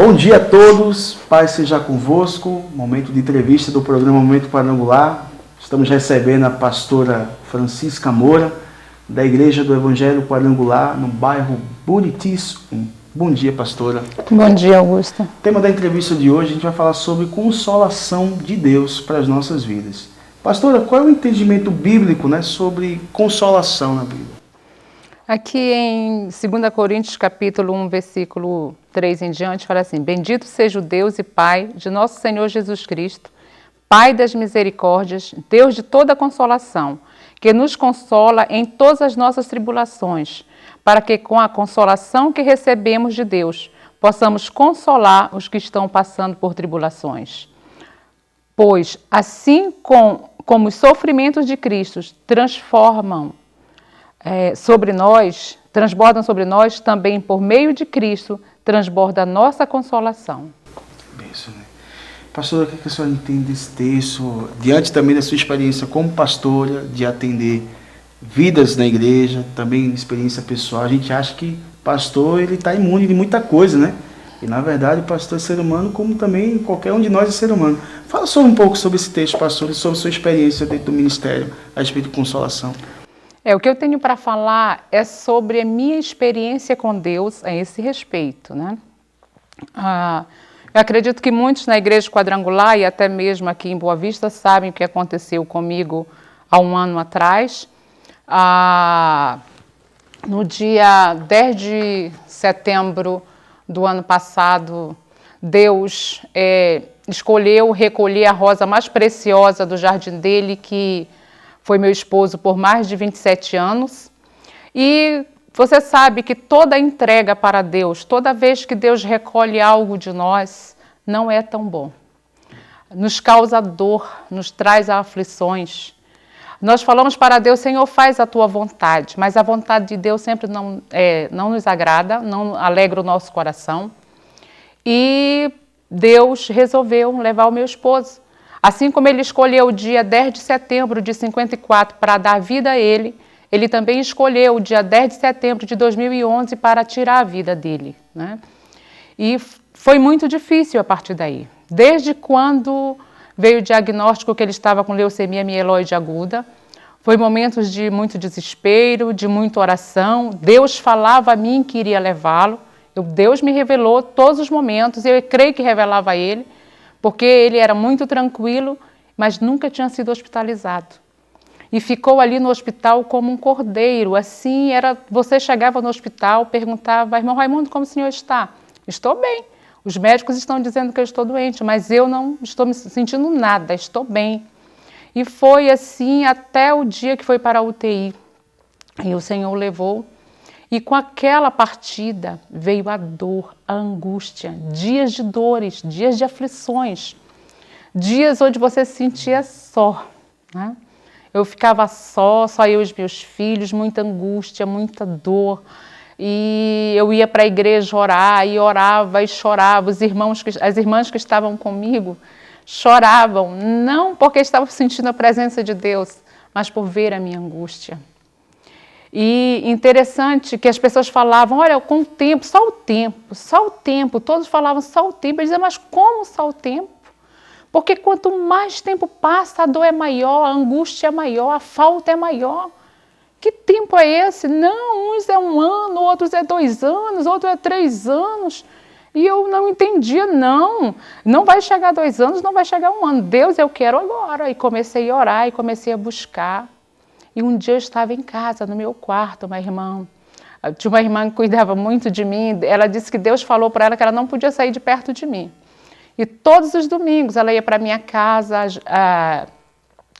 Bom dia a todos, paz seja convosco. Momento de entrevista do programa Momento Quadrangular. Estamos recebendo a pastora Francisca Moura, da Igreja do Evangelho Quadrangular, no bairro Buritis. Bom dia, pastora. Bom dia, Augusto. O tema da entrevista de hoje, a gente vai falar sobre consolação de Deus para as nossas vidas. Pastora, qual é o entendimento bíblico, sobre consolação na Bíblia? Aqui em 2 Coríntios, capítulo 1, versículo 3 em diante, fala assim: Bendito seja o Deus e Pai de nosso Senhor Jesus Cristo, Pai das misericórdias, Deus de toda consolação, que nos consola em todas as nossas tribulações, para que com a consolação que recebemos de Deus, possamos consolar os que estão passando por tribulações. Pois, assim como os sofrimentos de Cristo transbordam sobre nós, também por meio de Cristo, transborda a nossa consolação. Isso, né? Pastora, o que a senhora entende desse texto, diante também da sua experiência como pastora, de atender vidas na igreja, também experiência pessoal? A gente acha que pastor ele está imune de muita coisa, né? E na verdade o pastor é ser humano, como também qualquer um de nós é ser humano. Fala só um pouco sobre esse texto, pastor, e sobre sua experiência dentro do ministério a respeito de consolação. O que eu tenho para falar é sobre a minha experiência com Deus a esse respeito, né? Eu acredito que muitos na Igreja Quadrangular e até mesmo aqui em Boa Vista sabem o que aconteceu comigo há um ano atrás. No dia 10 de setembro do ano passado, Deus escolheu recolher a rosa mais preciosa do jardim dele, que foi meu esposo por mais de 27 anos. E você sabe que toda entrega para Deus, toda vez que Deus recolhe algo de nós, não é tão bom. Nos causa dor, nos traz aflições. Nós falamos para Deus: Senhor, faz a tua vontade, mas a vontade de Deus sempre não nos agrada, não alegra o nosso coração. E Deus resolveu levar o meu esposo. Assim como ele escolheu o dia 10 de setembro de 54 para dar vida a ele, ele também escolheu o dia 10 de setembro de 2011 para tirar a vida dele, né? E foi muito difícil a partir daí. Desde quando veio o diagnóstico que ele estava com leucemia mieloide aguda, foi momentos de muito desespero, de muita oração. Deus falava a mim que iria levá-lo. Deus me revelou todos os momentos, eu creio que revelava a ele, porque ele era muito tranquilo, mas nunca tinha sido hospitalizado. E ficou ali no hospital como um cordeiro. Assim, você chegava no hospital, perguntava: Irmão Raimundo, como o senhor está? Estou bem. Os médicos estão dizendo que eu estou doente, mas eu não estou me sentindo nada, estou bem. E foi assim até o dia que foi para a UTI. E o Senhor o levou. E com aquela partida veio a dor, a angústia, dias de dores, dias de aflições, dias onde você se sentia só, né? Eu ficava só eu e os meus filhos, muita angústia, muita dor. E eu ia para a igreja orar, e orava e chorava. As irmãs que estavam comigo choravam, não porque estavam sentindo a presença de Deus, mas por ver a minha angústia. E interessante que as pessoas falavam: olha, com o tempo, só o tempo. Todos falavam só o tempo. Eu dizia: mas como só o tempo? Porque quanto mais tempo passa, a dor é maior, a angústia é maior, a falta é maior. Que tempo é esse? Não, uns é 1 ano, outros é 2 anos, outros é 3 anos. E eu não entendia, não vai chegar 2 anos, não vai chegar 1 ano. Deus, eu quero agora. E comecei a orar e comecei a buscar. E um dia eu estava em casa, no meu quarto, tinha uma irmã que cuidava muito de mim. Ela disse que Deus falou para ela que ela não podia sair de perto de mim. E todos os domingos ela ia para minha casa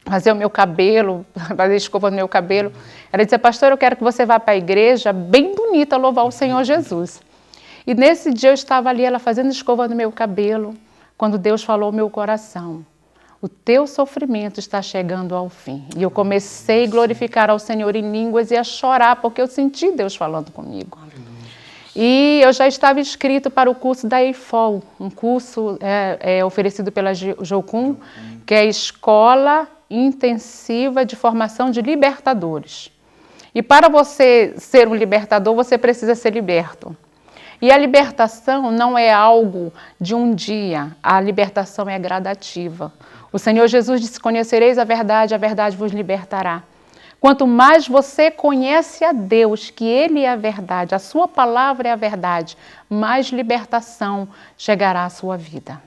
fazer o meu cabelo, fazer escova no meu cabelo. Ela dizia: pastor, eu quero que você vá para a igreja bem bonita louvar o Senhor Jesus. E nesse dia eu estava ali, ela fazendo escova no meu cabelo, quando Deus falou ao meu coração: o teu sofrimento está chegando ao fim. E eu comecei a glorificar ao Senhor em línguas e a chorar, porque eu senti Deus falando comigo. E eu já estava inscrito para o curso da EIFOL, um curso oferecido pela Jocum, que é a Escola Intensiva de Formação de Libertadores. E para você ser um libertador, você precisa ser liberto. E a libertação não é algo de um dia, a libertação é gradativa. O Senhor Jesus disse, conhecereis a verdade vos libertará. Quanto mais você conhece a Deus, que Ele é a verdade, a sua palavra é a verdade, mais libertação chegará à sua vida.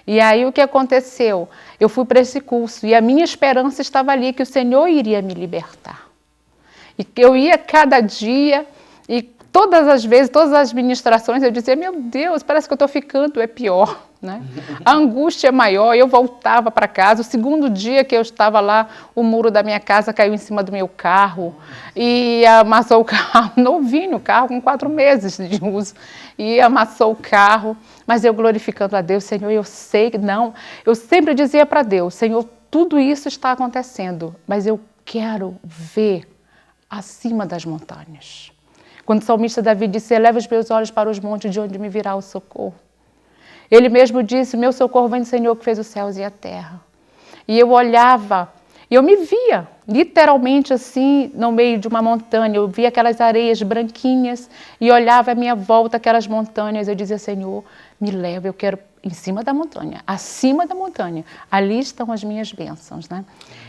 E aí o que aconteceu? Eu fui para esse curso e a minha esperança estava ali, que o Senhor iria me libertar. E que eu ia cada dia e todas as vezes, todas as ministrações, eu dizia, meu Deus, parece que eu estou ficando, é pior. Né? A angústia é maior, eu voltava para casa, o segundo dia que eu estava lá, o muro da minha casa caiu em cima do meu carro e amassou o carro, novinho, o carro com 4 meses de uso, e amassou o carro, mas eu glorificando a Deus, Senhor, eu sei que não, eu sempre dizia para Deus, Senhor, tudo isso está acontecendo, mas eu quero ver acima das montanhas. Quando o salmista Davi disse, eleva os meus olhos para os montes, de onde me virá o socorro. Ele mesmo disse, meu socorro vem do Senhor que fez os céus e a terra. E eu olhava, e eu me via, literalmente assim, no meio de uma montanha. Eu via aquelas areias branquinhas e olhava à minha volta aquelas montanhas. Eu dizia, Senhor, me leva, eu quero em cima da montanha, acima da montanha. Ali estão as minhas bênçãos, né?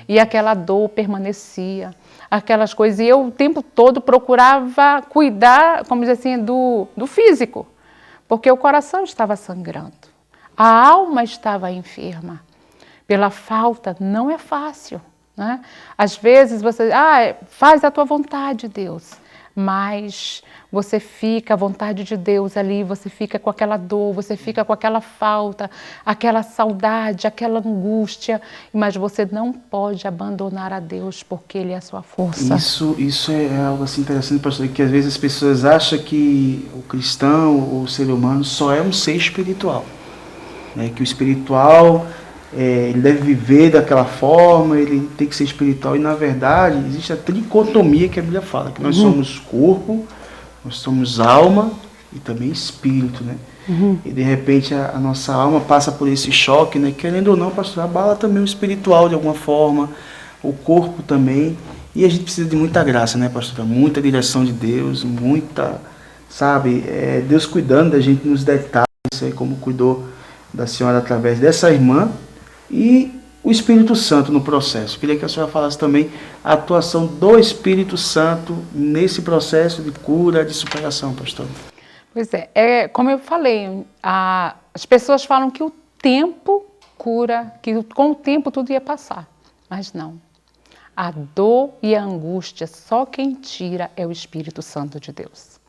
E aquela dor permanecia, aquelas coisas. E eu o tempo todo procurava cuidar, como dizer assim, do físico. Porque o coração estava sangrando, a alma estava enferma. Pela falta, não é fácil. Né? Às vezes você, faz a tua vontade, Deus. Mas você fica, a vontade de Deus ali, você fica com aquela dor, você fica com aquela falta, aquela saudade, aquela angústia. Mas você não pode abandonar a Deus, porque Ele é a sua força. Isso é algo assim interessante, pastor, que às vezes as pessoas acham que o cristão, o ser humano, só é um ser espiritual. Né? Que o espiritual, ele deve viver daquela forma, ele tem que ser espiritual. E na verdade, existe a tricotomia que a Bíblia fala, que nós somos corpo, nós somos alma e também espírito, né? E de repente a nossa alma passa por esse choque, né? Querendo ou não, pastor, abala também o espiritual de alguma forma, o corpo também. E a gente precisa de muita graça, né, pastor? Muita direção de Deus, muita, sabe, Deus cuidando da gente nos detalhes, aí, como cuidou da senhora através dessa irmã, e o Espírito Santo no processo. Eu queria que a senhora falasse também a atuação do Espírito Santo nesse processo de cura, de superação, pastor. Pois como eu falei, as pessoas falam que o tempo cura, que com o tempo tudo ia passar, mas não. A dor e a angústia, só quem tira é o Espírito Santo de Deus.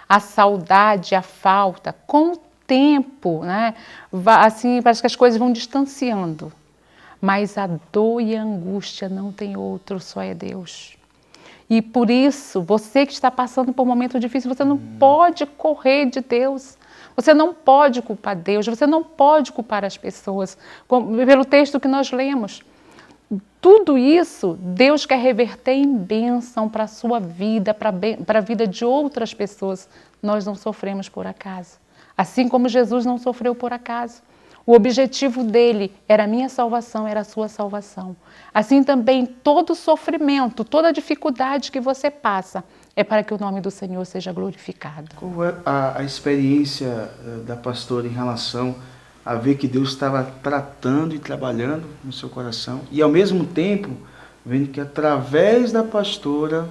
A saudade, a falta, com o tempo, né, assim, parece que as coisas vão distanciando. Mas a dor e a angústia não tem outro, só é Deus. E por isso, você que está passando por um momento difícil, você não pode correr de Deus. Você não pode culpar Deus, você não pode culpar as pessoas. Pelo texto que nós lemos. Tudo isso, Deus quer reverter em bênção para a sua vida, para a vida de outras pessoas. Nós não sofremos por acaso. Assim como Jesus não sofreu por acaso. O objetivo dele era a minha salvação, era a sua salvação. Assim também, todo sofrimento, toda dificuldade que você passa, é para que o nome do Senhor seja glorificado. Qual é a experiência da pastora em relação a ver que Deus estava tratando e trabalhando no seu coração, e ao mesmo tempo, vendo que através da pastora,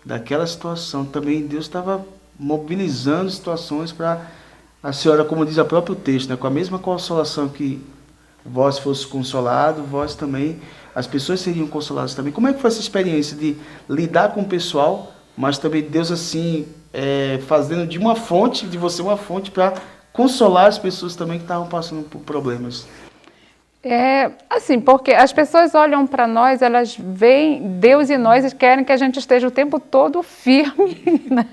daquela situação, também Deus estava mobilizando situações para a senhora, como diz o próprio texto, né, com a mesma consolação que vós fosse consolado, vós também, as pessoas seriam consoladas também. Como é que foi essa experiência de lidar com o pessoal, mas também Deus assim, fazendo de você uma fonte para consolar as pessoas também que estavam passando por problemas? Assim, porque as pessoas olham para nós, elas veem Deus em nós e querem que a gente esteja o tempo todo firme, né?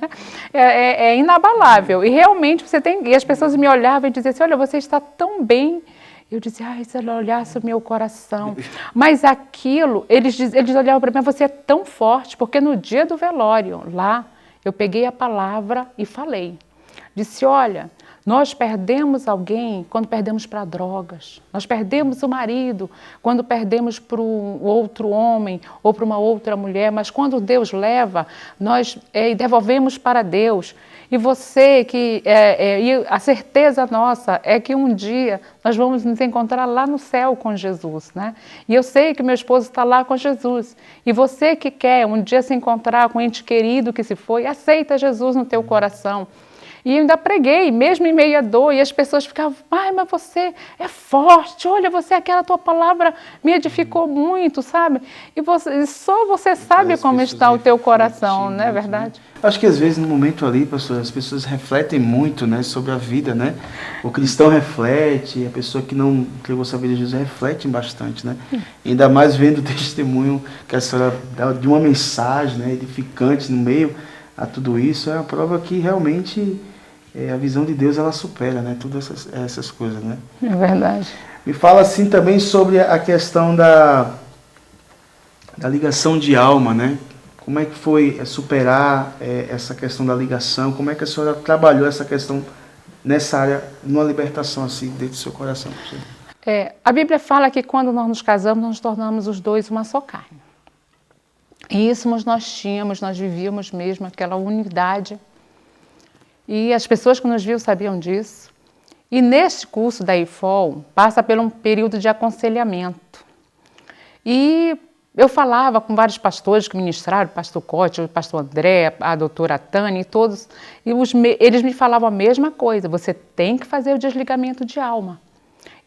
É inabalável. E realmente e as pessoas me olhavam e diziam assim, olha, você está tão bem. Eu dizia, se ela olhasse o meu coração. Mas aquilo, eles olhavam para mim, você é tão forte, porque no dia do velório, lá, eu peguei a palavra e falei. Disse, olha, nós perdemos alguém quando perdemos para drogas. Nós perdemos o marido quando perdemos para um outro homem ou para uma outra mulher. Mas quando Deus leva, nós devolvemos para Deus. E você e a certeza nossa é que um dia nós vamos nos encontrar lá no céu com Jesus, né? E eu sei que meu esposo está lá com Jesus. E você que quer um dia se encontrar com um ente querido que se foi, aceita Jesus no teu coração. E eu ainda preguei, mesmo em meio à dor, e as pessoas ficavam, mas você é forte, olha, aquela tua palavra me edificou muito, sabe? E só você sabe como está o teu coração, não é verdade? Né? Acho que às vezes no momento ali, pastor, as pessoas refletem muito, né, sobre a vida, né? O cristão reflete, a pessoa que não entregou sua vida a Jesus reflete bastante, né? Ainda mais vendo o testemunho que a senhora dá de uma mensagem, né, edificante no meio a tudo isso, é uma prova que realmente a visão de Deus, ela supera, né, todas essas coisas, né? É verdade. Me fala assim também sobre a questão da ligação de alma, né? Como é que foi superar essa questão da ligação? Como é que a senhora trabalhou essa questão nessa área, numa libertação assim, dentro do seu coração? A Bíblia fala que quando nós nos casamos, nós nos tornamos os dois uma só carne. E isso nós vivíamos mesmo aquela unidade. E as pessoas que nos viam sabiam disso. E neste curso da IFOL, passa por um período de aconselhamento. E eu falava com vários pastores que ministraram, o pastor Cote, o pastor André, a doutora Tânia e todos, e eles me falavam a mesma coisa, você tem que fazer o desligamento de alma.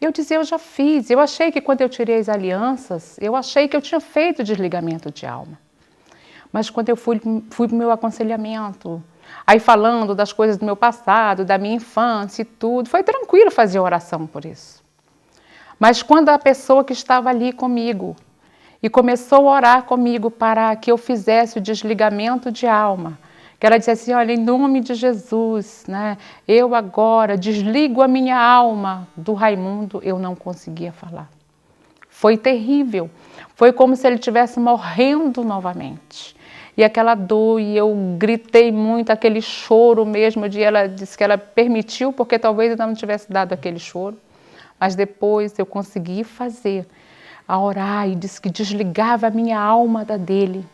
Eu dizia, eu já fiz, eu achei que quando eu tirei as alianças, eu achei que eu tinha feito o desligamento de alma. Mas quando eu fui para o meu aconselhamento, aí falando das coisas do meu passado, da minha infância e tudo, foi tranquilo fazer oração por isso. Mas quando a pessoa que estava ali comigo e começou a orar comigo para que eu fizesse o desligamento de alma, que ela disse assim, olha, em nome de Jesus, né, eu agora desligo a minha alma do Raimundo, eu não conseguia falar. Foi terrível, foi como se ele estivesse morrendo novamente. E aquela dor, e eu gritei muito, aquele choro mesmo, ela disse que ela permitiu, porque talvez eu não tivesse dado aquele choro. Mas depois eu consegui fazer, a orar, e disse que desligava a minha alma da dele.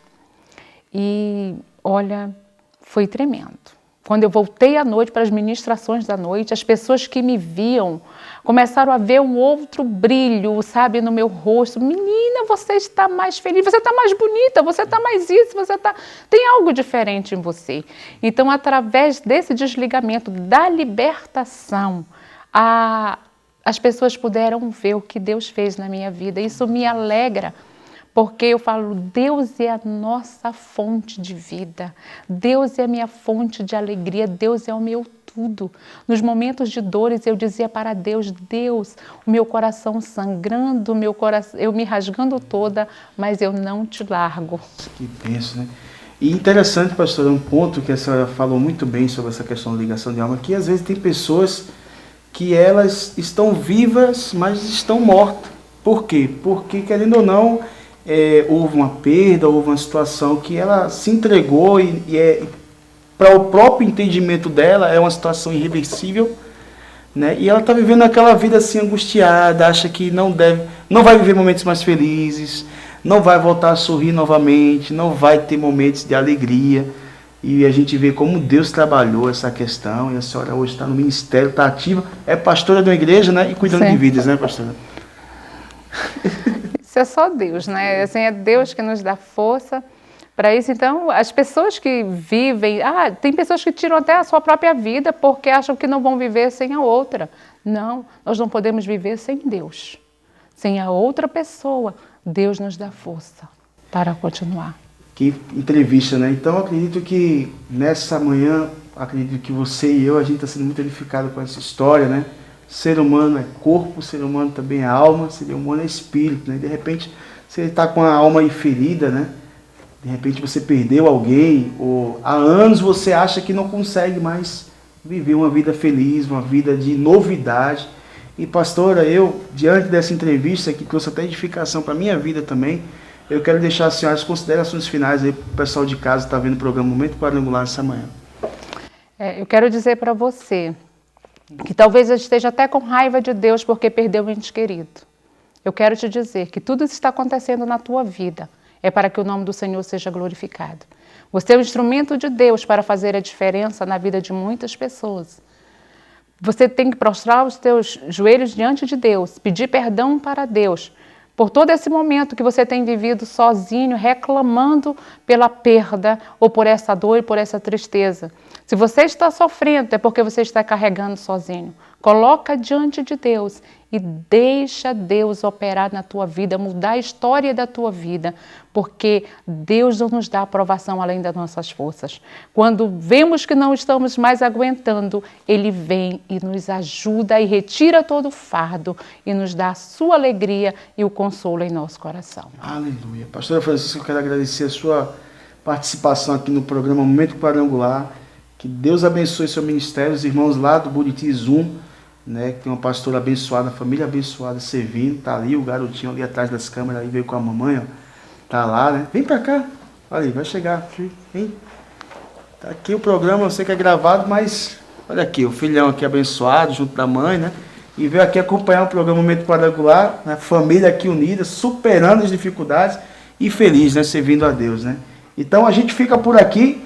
E, olha, foi tremendo. Quando eu voltei à noite para as ministrações da noite, as pessoas que me viam começaram a ver um outro brilho, sabe, no meu rosto. Menina, você está mais feliz, você está mais bonita, você está mais isso, tem algo diferente em você. Então, através desse desligamento, da libertação, as pessoas puderam ver o que Deus fez na minha vida. Isso me alegra. Porque eu falo, Deus é a nossa fonte de vida, Deus é a minha fonte de alegria, Deus é o meu tudo. Nos momentos de dores eu dizia para Deus, Deus, o meu coração sangrando, eu me rasgando toda, mas eu não te largo. Que penso, né? E interessante, pastor, um ponto que a senhora falou muito bem sobre essa questão da ligação de alma, que às vezes tem pessoas que elas estão vivas, mas estão mortas. Por quê? Porque, querendo ou não, houve uma perda, houve uma situação que ela se entregou e para o próprio entendimento dela é uma situação irreversível, né? E ela está vivendo aquela vida assim angustiada, acha que não vai viver momentos mais felizes, não vai voltar a sorrir novamente, não vai ter momentos de alegria. E a gente vê como Deus trabalhou essa questão, e a senhora hoje está no ministério, está ativa, é pastora de uma igreja, né? E cuidando de vidas, né, pastora? Isso é só Deus, né? Assim, é Deus que nos dá força para isso. Então, as pessoas que vivem... tem pessoas que tiram até a sua própria vida porque acham que não vão viver sem a outra. Não, nós não podemos viver sem Deus. Sem a outra pessoa, Deus nos dá força para continuar. Que entrevista, né? Então, eu acredito que nessa manhã, acredito que você e eu, a gente está sendo muito edificado com essa história, né? Ser humano é corpo, ser humano também é alma, ser humano é espírito, né? De repente, você está com a alma ferida, né? De repente você perdeu alguém, ou há anos você acha que não consegue mais viver uma vida feliz, uma vida de novidade. E pastora, eu, diante dessa entrevista, que trouxe até edificação para a minha vida também, eu quero deixar as senhoras considerações finais aí para o pessoal de casa que está vendo o programa Momento Quadrangular essa manhã. Eu quero dizer para você que talvez eu esteja até com raiva de Deus porque perdeu um ente querido. Eu quero te dizer que tudo isso está acontecendo na tua vida é para que o nome do Senhor seja glorificado. Você é um instrumento de Deus para fazer a diferença na vida de muitas pessoas. Você tem que prostrar os teus joelhos diante de Deus, pedir perdão para Deus, por todo esse momento que você tem vivido sozinho, reclamando pela perda, ou por essa dor e por essa tristeza. Se você está sofrendo, é porque você está carregando sozinho. Coloca diante de Deus e deixa Deus operar na tua vida, mudar a história da tua vida, porque Deus não nos dá aprovação além das nossas forças. Quando vemos que não estamos mais aguentando, Ele vem e nos ajuda e retira todo o fardo e nos dá a sua alegria e o consolo em nosso coração. Aleluia. Pastora Francisca, eu quero agradecer a sua participação aqui no programa Momento Quadrangular. Que Deus abençoe seu ministério, os irmãos lá do Buriti Zoom, né, que tem uma pastora abençoada, família abençoada servindo, tá ali o garotinho ali atrás das câmeras, aí veio com a mamãe, ó, tá lá, né, vem pra cá, olha aí, vai chegar, vem, tá aqui o programa, eu sei que é gravado, mas olha aqui, o filhão aqui abençoado, junto da mãe, né, e veio aqui acompanhar o programa Momento Quadrangular, né, família aqui unida, superando as dificuldades e feliz, né, servindo a Deus, né. Então a gente fica por aqui.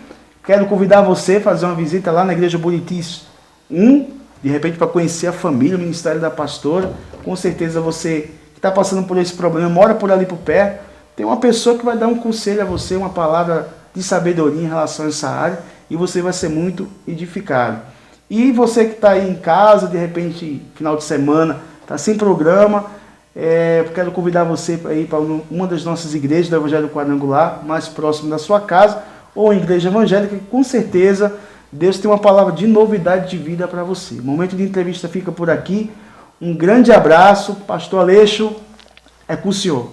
Quero convidar você a fazer uma visita lá na Igreja Buriti 1, de repente para conhecer a família, o ministério da pastora. Com certeza você que está passando por esse problema, mora por ali por perto, tem uma pessoa que vai dar um conselho a você, uma palavra de sabedoria em relação a essa área, e você vai ser muito edificado. E você que está aí em casa, de repente, final de semana, está sem programa, quero convidar você para ir para uma das nossas igrejas do Evangelho Quadrangular, mais próximo da sua casa, ou em igreja evangélica, que com certeza Deus tem uma palavra de novidade de vida para você. O momento de entrevista fica por aqui. Um grande abraço. Pastor Aleixo, é com o senhor.